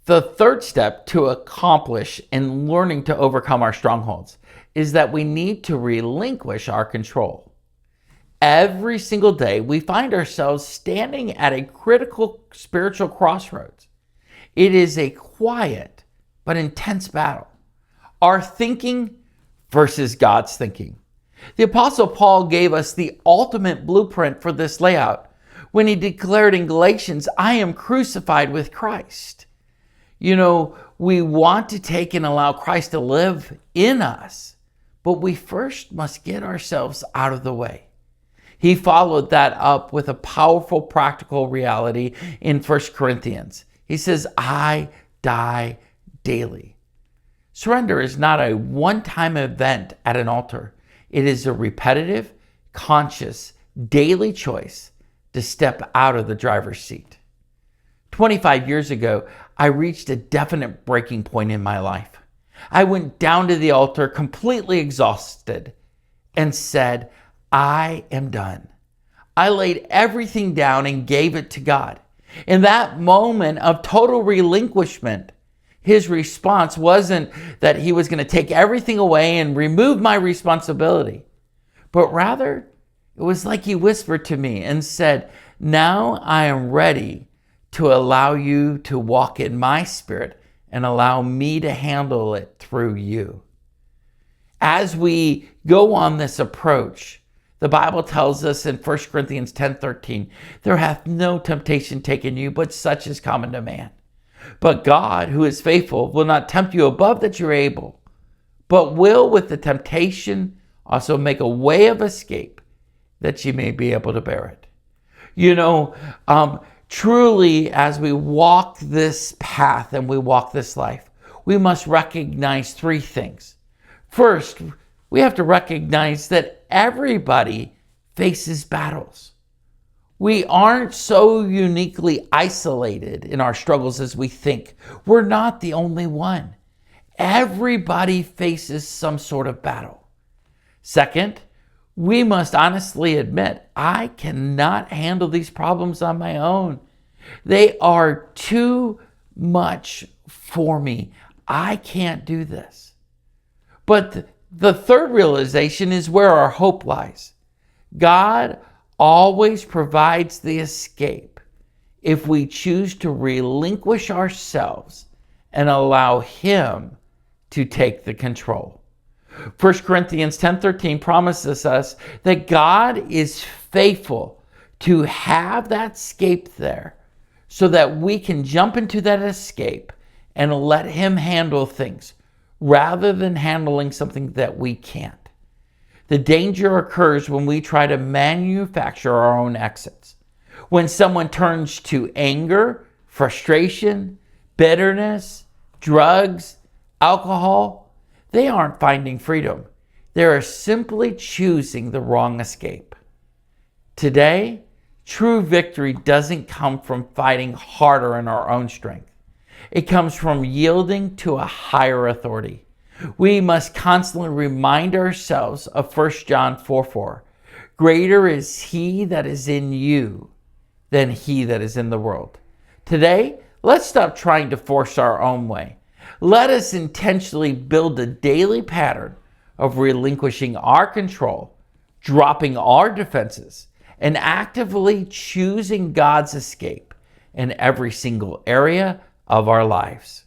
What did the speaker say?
The third step to accomplish in learning to overcome our strongholds is that we need to relinquish our control. Every single day, we find ourselves standing at a critical spiritual crossroads. It is a quiet but intense battle. Our thinking versus God's thinking. The Apostle Paul gave us the ultimate blueprint for this layout when he declared in Galatians, I am crucified with Christ. You know, we want to take and allow Christ to live in us, but we first must get ourselves out of the way. He followed that up with a powerful practical reality in 1 Corinthians. He says, I die daily. Surrender is not a one-time event at an altar. It is a repetitive, conscious, daily choice to step out of the driver's seat. 25 years ago, I reached a definite breaking point in my life. I went down to the altar completely exhausted and said, I am done. I laid everything down and gave it to God. In that moment of total relinquishment, his response wasn't that he was going to take everything away and remove my responsibility, but rather it was like he whispered to me and said, now I am ready to allow you to walk in my spirit and allow me to handle it through you. As we go on this approach, the Bible tells us in 1 Corinthians 10:13, there hath no temptation taken you, but such is common to man. But God, who is faithful, will not tempt you above that you're able, but will with the temptation also make a way of escape that you may be able to bear it. You know, truly, as we walk this path and we walk this life, we must recognize three things. First, we have to recognize that everybody faces battles. We aren't so uniquely isolated in our struggles as we think. We're not the only one. Everybody faces some sort of battle. Second, we must honestly admit, I cannot handle these problems on my own. They are too much for me. I can't do this. But the third realization is where our hope lies. God always provides the escape if we choose to relinquish ourselves and allow Him to take the control. 1 Corinthians 10:13 promises us that God is faithful to have that escape there so that we can jump into that escape and let Him handle things rather than handling something that we can't. The danger occurs when we try to manufacture our own exits. When someone turns to anger, frustration, bitterness, drugs, alcohol, they aren't finding freedom. They are simply choosing the wrong escape. Today, true victory doesn't come from fighting harder in our own strength. It comes from yielding to a higher authority. We must constantly remind ourselves of 1 John 4:4. Greater is He that is in you than he that is in the world. Today, let's stop trying to force our own way. Let us intentionally build a daily pattern of relinquishing our control, dropping our defenses, and actively choosing God's escape in every single area of our lives.